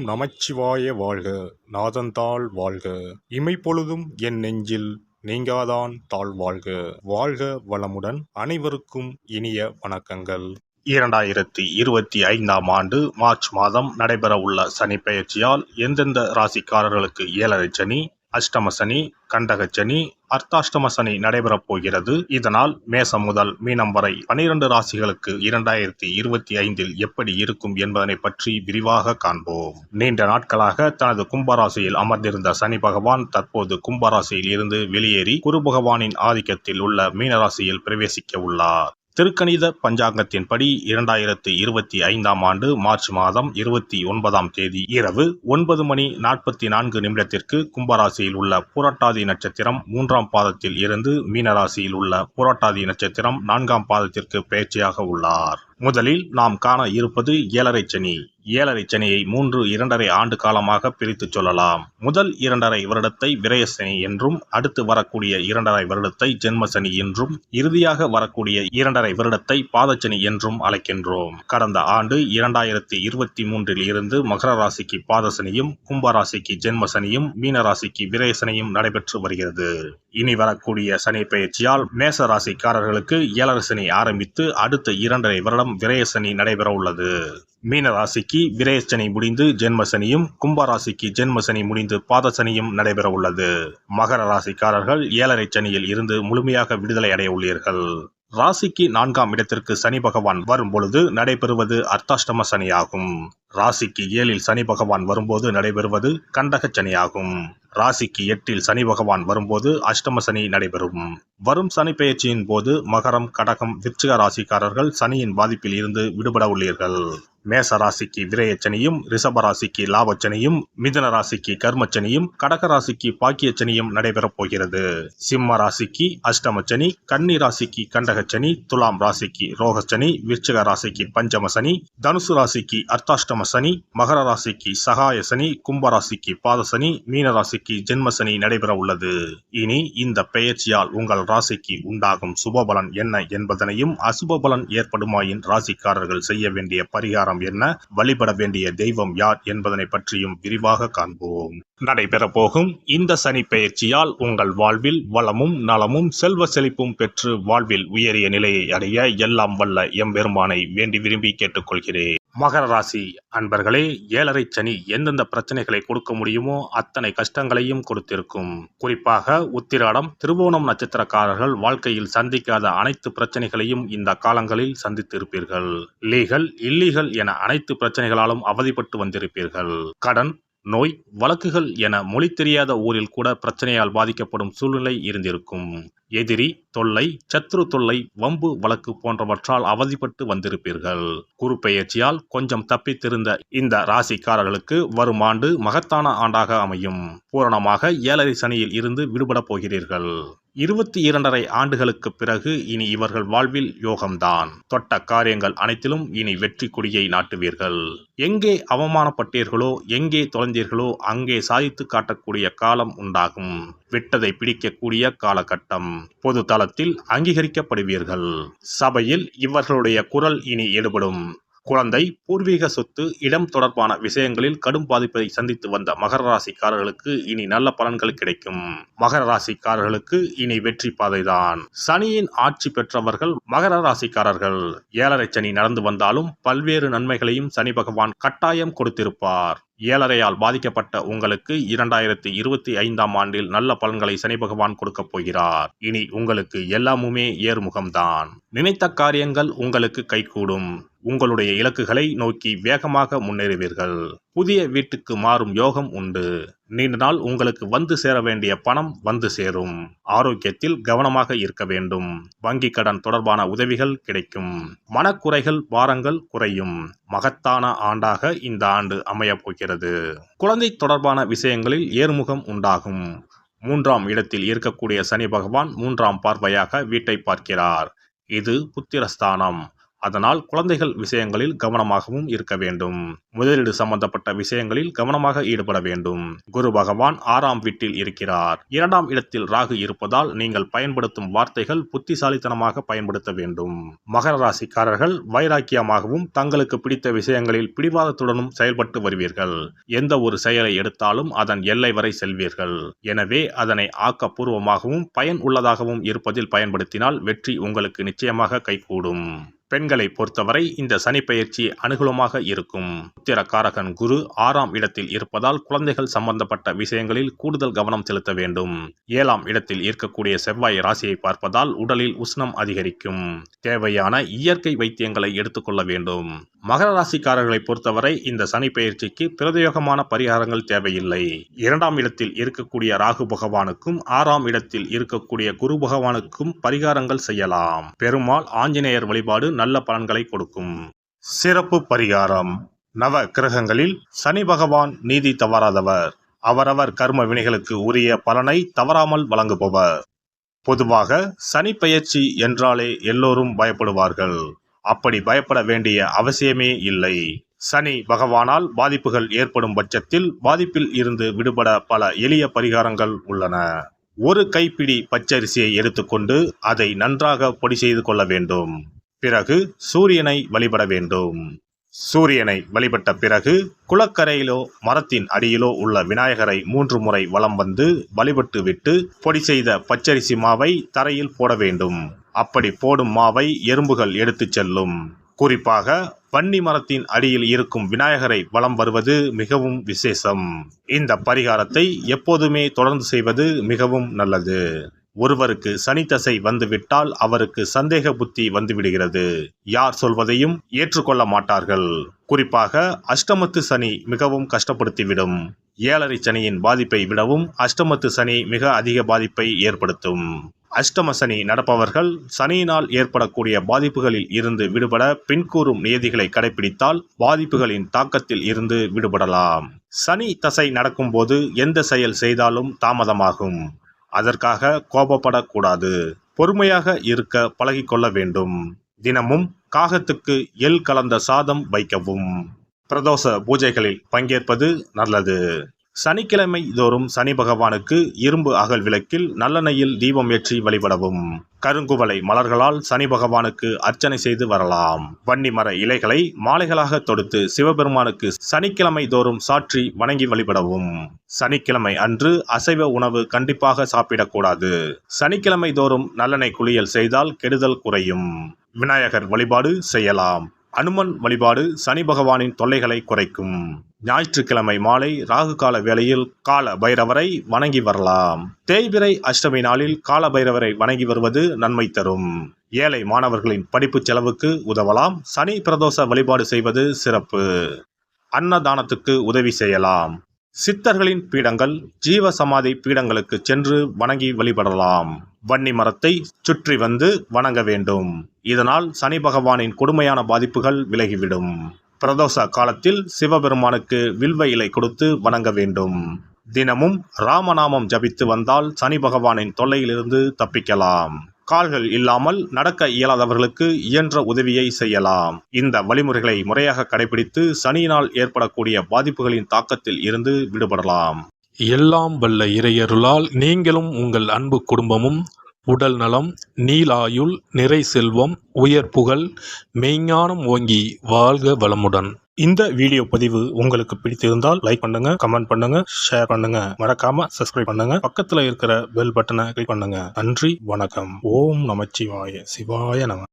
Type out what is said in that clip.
நமச்சிவாய வாழ்க. நாதந்தாள் வாழ்க. இமைப்பொழுதும் என் நெஞ்சில் நீங்காதான் தாழ் வாழ்க. வாழ்க வளமுடன். அனைவருக்கும் இனிய வணக்கங்கள். 2025ஆம் ஆண்டு மார்ச் மாதம் நடைபெறவுள்ள சனி பெயர்ச்சியால் எந்தெந்த ராசிக்காரர்களுக்கு ஏழரை சனி, அஷ்டம சனி, கண்டக சனி, அர்த்தாஷ்டம சனி நடைபெறப் போகிறது. இதனால் மேசம் முதல் மீனம் வரை 12 ராசிகளுக்கு 2025இல் எப்படி இருக்கும் என்பதனை பற்றி விரிவாக காண்போம். நீண்ட நாட்களாக தனது கும்பராசியில் அமர்ந்திருந்த சனி பகவான் தற்போது கும்பராசியில் இருந்து வெளியேறி குரு பகவானின் ஆதிக்கத்தில் உள்ள மீனராசியில் பிரவேசிக்க உள்ளார். திருக்கணித பஞ்சாங்கத்தின்படி 2025ஆம் ஆண்டு மார்ச் மாதம் 29ஆம் தேதி இரவு 9:44 கும்பராசியில் உள்ள புரட்டாதி நட்சத்திரம் 3ஆம் பாதத்தில் இருந்து மீனராசியில் உள்ள புரட்டாதி நட்சத்திரம் 4ஆம் பாதத்திற்கு பெயர்ச்சியாக உள்ளார். முதலில் நாம் காண இருப்பது ஏழரை சனி. ஏழரை சனியை 2.5 ஆண்டு காலமாக பிரித்து சொல்லலாம். முதல் 2.5 வருடத்தை விரயசனி என்றும், அடுத்து வரக்கூடிய 2.5 வருடத்தை ஜென்மசனி என்றும், இறுதியாக வரக்கூடிய 2.5 வருடத்தை பாதச்சனி என்றும் அழைக்கின்றோம். கடந்த ஆண்டு 2023இல் இருந்து மகர ராசிக்கு பாதசனியும், கும்பராசிக்கு ஜென்மசனியும், மீனராசிக்கு விரயசனியும் நடைபெற்று வருகிறது. இனி வரக்கூடிய சனி பெயர்ச்சியால் மேச ராசிக்காரர்களுக்கு ஏழரை சனி ஆரம்பித்து அடுத்த 2.5 வருடம் விரயசனி நடைபெற உள்ளது. மீன ராசிக்கு விரயசனி முடிந்து ஜென்மசனியும், கும்பராசிக்கு ஜென்மசனி முடிந்து பாதசனியும் நடைபெற உள்ளது. மகர ராசிக்காரர்கள் ஏழரை சனியில் இருந்து முழுமையாக விடுதலை அடைய உள்ளீர்கள். ராசிக்கு 4ஆம் இடத்திற்கு சனி பகவான் வரும்பொழுது நடைபெறுவது அர்த்தாஷ்டம சனியாகும். ராசிக்கு 7இல் சனி பகவான் வரும்போது நடைபெறுவது கண்டக சனியாகும். ராசிக்கு 8இல் சனி பகவான் வரும்போது அஷ்டம சனி நடைபெறும். வரும் சனி பெயர்ச்சியின் போது மகரம், கடகம், விருச்சிக ராசிக்காரர்கள் சனியின் பாதிப்பில் இருந்து விடுபட உள்ளீர்கள். மேச ராசிக்கு விரயச்சனியும், ரிஷப ராசிக்கு லாபச்சனியும், மிதுன ராசிக்கு கர்மச்சனியும், கடக ராசிக்கு பாக்கியச்சனியும் நடைபெறப் போகிறது. சிம்ம ராசிக்கு அஷ்டமச்சனி, கன்னி ராசிக்கு கண்டகச்சனி, துலாம் ராசிக்கு ரோகச்சனி, விருச்சிக ராசிக்கு பஞ்சம சனி, தனுசு ராசிக்கு அர்த்தாஷ்டம சனி, மகர ராசிக்கு சகாய சனி, கும்பராசிக்கு பாதசனி, மீன ராசிக்கு ஜென்மசனி நடைபெற உள்ளது. இனி இந்த பெயர்ச்சியால் உங்கள் ராசிக்கு உண்டாகும் சுபபலன் என்ன என்பதனையும், அசுபபலன் ஏற்படுமாயின் ராசிக்காரர்கள் செய்ய வேண்டிய பரிகாரம் என்ன, வழிபட வேண்டிய தெய்வம் யார் என்பதனை பற்றியும் விரிவாக காண்போம். நடைபெற போகும் இந்த சனி பெயர்ச்சியால் உங்கள் வாழ்வில் வளமும் நலமும் செல்வ செழிப்பும் பெற்று வாழ்வில் உயரிய நிலையை அடைய எல்லாம் வல்ல எம்பெருமானை வேண்டி விரும்பி கேட்டுக்கொள்கிறேன். மகர ராசி அன்பர்களே, ஏழரை சனி எந்தெந்த பிரச்சனைகளை கொடுக்க முடியுமோ அத்தனை கஷ்டங்களையும் கொடுத்திருக்கும். குறிப்பாக உத்திராடம், திருவோணம் நட்சத்திரக்காரர்கள் வாழ்க்கையில் சந்திக்காத அனைத்து பிரச்சனைகளையும் இந்த காலங்களில் சந்தித்திருப்பீர்கள். லீகல், இல்லீகல் என அனைத்து பிரச்சனைகளாலும் அவதிப்பட்டு வந்திருப்பீர்கள். கடன், நோய், வழக்குகள் என மொழி தெரியாத ஊரில் கூட பிரச்சனையால் பாதிக்கப்படும் சூழ்நிலை இருந்திருக்கும். எதிரி தொல்லை, சத்ரு தொல்லை, வம்பு வழக்கு போன்றவற்றால் அவதிப்பட்டு வந்திருப்பீர்கள். குரு பெயர்ச்சியால் கொஞ்சம் தப்பித்திருந்த இந்த ராசிக்காரர்களுக்கு வரும் ஆண்டு மகத்தான ஆண்டாக அமையும். பூரணமாக ஏழரை சனியில் இருந்து விடுபட போகிறீர்கள். 22.5 ஆண்டுகளுக்கு பிறகு இனி இவர்கள் வாழ்வில் யோகம்தான். தொட்ட காரியங்கள் அனைத்திலும் இனி வெற்றி கொடியை நாட்டுவீர்கள். எங்கே அவமானப்பட்டீர்களோ, எங்கே தொலைந்தீர்களோ அங்கே சாதித்து காட்டக்கூடிய காலம் உண்டாகும். விட்டதை பிடிக்கக்கூடிய காலகட்டம். பொது தளத்தில் அங்கீகரிக்கப்படுவீர்கள். சபையில் இவர்களுடைய குரல் இனி எடுபடும். குழந்தை, பூர்வீக சொத்து, இடம் தொடர்பான விஷயங்களில் கடும் பாதிப்பை சந்தித்து வந்த மகர ராசிக்காரர்களுக்கு இனி நல்ல பலன்கள் கிடைக்கும். மகர ராசிக்காரர்களுக்கு இனி வெற்றி பாதைதான். சனியின் ஆட்சி பெற்றவர்கள் மகர ராசிக்காரர்கள். ஏழரை சனி நடந்து வந்தாலும் பல்வேறு நன்மைகளையும் சனி பகவான் கட்டாயம் கொடுத்திருப்பார். ஏழரையால் பாதிக்கப்பட்ட உங்களுக்கு 2025ஆம் ஆண்டில் நல்ல பலன்களை சனி பகவான் கொடுக்க போகிறார். இனி உங்களுக்கு எல்லாமுமே ஏறுமுகம்தான். நினைத்த காரியங்கள் உங்களுக்கு கைகூடும். உங்களுடைய இலக்குகளை நோக்கி வேகமாக முன்னேறுவீர்கள். புதிய வீட்டுக்கு மாறும் யோகம் உண்டு. நீண்ட நாள் உங்களுக்கு வந்து சேர வேண்டிய பணம் வந்து சேரும். ஆரோக்கியத்தில் கவனமாக இருக்க வேண்டும். வங்கி கடன் தொடர்பான உதவிகள் கிடைக்கும். மனக்குறைகள், பாரங்கள் குறையும். மகத்தான ஆண்டாக இந்த ஆண்டு அமையப் போகிறது. குழந்தை தொடர்பான விஷயங்களில் ஏறுமுகம் உண்டாகும். 3ஆம் இடத்தில் இருக்கக்கூடிய சனி பகவான் 3ஆம் பார்வையாக வீட்டை பார்க்கிறார். இது புத்திரஸ்தானம். அதனால் குழந்தைகள் விஷயங்களில் கவனமாகவும் இருக்க வேண்டும். முதலீடு சம்பந்தப்பட்ட விஷயங்களில் கவனமாக ஈடுபட வேண்டும். குரு பகவான் 6ஆம் வீட்டில் இருக்கிறார். 2ஆம் இடத்தில் ராகு இருப்பதால் நீங்கள் பயன்படுத்தும் வார்த்தைகள் புத்திசாலித்தனமாக பயன்படுத்த வேண்டும். மகர ராசிக்காரர்கள் வைராக்கியமாகவும் தங்களுக்கு பிடித்த விஷயங்களில் பிடிவாதத்துடனும் செயல்பட்டு வருவீர்கள். எந்த ஒரு செயலை எடுத்தாலும் அதன் எல்லை வரை செல்வீர்கள். எனவே அதனை ஆக்கப்பூர்வமாகவும் பயன் உள்ளதாகவும் இருப்பதில் பயன்படுத்தினால் வெற்றி உங்களுக்கு நிச்சயமாக கைகூடும். பெண்களை பொறுத்தவரை இந்த சனி பெயர்ச்சி அனுகூலமாக இருக்கும். உத்திரகாரகன் குரு 6ஆம் இடத்தில் இருப்பதால் குழந்தைகள் சம்பந்தப்பட்ட விஷயங்களில் கூடுதல் கவனம் செலுத்த வேண்டும். 7ஆம் இடத்தில் இருக்கக்கூடிய செவ்வாய் ராசியை பார்ப்பதால் உடலில் உஷ்ணம் அதிகரிக்கும். தேவையான இயற்கை வைத்தியங்களை எடுத்துக்கொள்ள வேண்டும். மகர ராசிக்காரர்களை பொறுத்தவரை இந்த சனி பெயர்ச்சிக்கு பிரத்யேகமான பரிகாரங்கள் தேவையில்லை. 2ஆம் இடத்தில் இருக்கக்கூடிய ராகு பகவானுக்கும் 6ஆம் இடத்தில் இருக்கக்கூடிய குரு பகவானுக்கும் பரிகாரங்கள் செய்யலாம். பெருமாள் ஆஞ்சநேயர் வழிபாடு நல்ல பலன்களை கொடுக்கும். சிறப்பு பரிகாரம். நவ கிரகங்களில் சனி பகவான் நீதி தவறாதவர். அவரவர் கர்ம வினைகளுக்கு உரிய பலனை தவறாமல் வழங்குபவர். பொதுவாக சனி பெயர்ச்சி என்றாலே எல்லோரும் பயப்படுவார்கள். அப்படி பயப்பட வேண்டிய அவசியமே இல்லை. சனி பகவானால் பாதிப்புகள் ஏற்படும் பட்சத்தில் பாதிப்பில் இருந்து விடுபட பல எளிய பரிகாரங்கள் உள்ளன. ஒரு கைப்பிடி பச்சரிசியை எடுத்துக்கொண்டு அதை நன்றாக பொடி செய்து கொள்ள வேண்டும். பிறகு சூரியனை வழிபட வேண்டும். சூரியனை வழிபட்ட பிறகு குளக்கரையிலோ மரத்தின் அடியிலோ உள்ள விநாயகரை 3 முறை வலம் வந்து வழிபட்டு விட்டு பொடி செய்த பச்சரிசி மாவை தரையில் போட வேண்டும். அப்படி போடும் மாவை எறும்புகள் எடுத்து செல்லும். குறிப்பாக வன்னி மரத்தின் அடியில் இருக்கும் விநாயகரை வலம் வருவது மிகவும் விசேஷம். இந்த பரிகாரத்தை எப்போதுமே தொடர்ந்து செய்வது மிகவும் நல்லது. ஒருவருக்கு சனி தசை வந்துவிட்டால் அவருக்கு சந்தேக புத்தி வந்துவிடுகிறது. யார் சொல்வதையும் ஏற்றுக்கொள்ள மாட்டார்கள். குறிப்பாக அஷ்டமத்து சனி மிகவும் கஷ்டப்படுத்திவிடும். 7.5 சனியின் பாதிப்பை விடவும் அஷ்டமத்து சனி மிக அதிக பாதிப்பை ஏற்படுத்தும். அஷ்டம சனி நடப்பவர்கள் சனியினால் ஏற்படக்கூடிய பாதிப்புகளில் இருந்து விடுபட பின்கூறும் நியதிகளை கடைபிடித்தால் பாதிப்புகளின் தாக்கத்தில் இருந்து விடுபடலாம். சனி தசை நடக்கும்போது எந்த செயல் செய்தாலும் தாமதமாகும். அதற்காக கோபப்படக்கூடாது. பொறுமையாக இருக்க பழகிக்கொள்ள வேண்டும். தினமும் காகத்துக்கு எள் கலந்த சாதம் வைக்கவும். பிரதோஷ பூஜைகளில் பங்கேற்பது நல்லது. சனிக்கிழமை தோறும் சனி பகவானுக்கு இரும்பு அகல் விளக்கில் நல்லெண்ணெயில் தீபம் ஏற்றி வழிபடவும். கருங்குவளை மலர்களால் சனி பகவானுக்கு அர்ச்சனை செய்து வரலாம். வன்னி மர இலைகளை மாலைகளாக தொடுத்து சிவபெருமானுக்கு சனிக்கிழமை தோறும் சாற்றி வணங்கி வழிபடவும். சனிக்கிழமை அன்று அசைவ உணவு கண்டிப்பாக சாப்பிடக்கூடாது. சனிக்கிழமை தோறும் நல்லெண்ணெய் குளியல் செய்தால் கெடுதல் குறையும். விநாயகர் வழிபாடு செய்யலாம். அனுமன் வழிபாடு சனி பகவானின் தொல்லைகளை குறைக்கும். ஞாயிற்றுக்கிழமை மாலை ராகு கால வேளையில் கால பைரவரை வணங்கி வரலாம். தேய்பிறை அஷ்டமி நாளில் கால பைரவரை வணங்கி வருவது நன்மை தரும். ஏழை மாணவர்களின் படிப்பு செலவுக்கு உதவலாம். சனி பிரதோஷ வழிபாடு செய்வது சிறப்பு. அன்னதானத்துக்கு உதவி செய்யலாம். சித்தர்களின் பீடங்கள் ஜீவ சமாதி பீடங்களுக்கு சென்று வணங்கி வழிபடலாம். வன்னி மரத்தை சுற்றி வந்து வணங்க வேண்டும். இதனால் சனி பகவானின் கொடுமையான பாதிப்புகள் விலகிவிடும். பிரதோஷ காலத்தில் சிவபெருமானுக்கு வில்வ இலை கொடுத்து வணங்க வேண்டும். தினமும் ராமநாமம் ஜபித்து வந்தால் சனி பகவானின் தொல்லையிலிருந்து தப்பிக்கலாம். கால்கள் இல்லாமல் நடக்க இயலாதவர்களுக்கு இயன்ற உதவியை செய்யலாம். இந்த வழிமுறைகளை முறையாக கடைபிடித்து சனியினால் ஏற்படக்கூடிய பாதிப்புகளின் தாக்கத்தில் இருந்து விடுபடலாம். எல்லாம் வல்ல இறையருளால் நீங்களும் உங்கள் அன்பு குடும்பமும் உடல் நலம், நீலாயுள், நிறை செல்வம், உயர் புகழ், மெய்ஞானம் ஓங்கி வாழ்க வளமுடன். இந்த வீடியோ பதிவு உங்களுக்கு பிடித்திருந்தால் லைக் பண்ணுங்க, கமெண்ட் பண்ணுங்க, ஷேர் பண்ணுங்க. மறக்காம சப்ஸ்கிரைப் பண்ணுங்க. பக்கத்துல இருக்கிற பெல் பட்டனை கிளிக் பண்ணுங்க. நன்றி, வணக்கம். ஓம் நமச்சிவாய. சிவாய நம.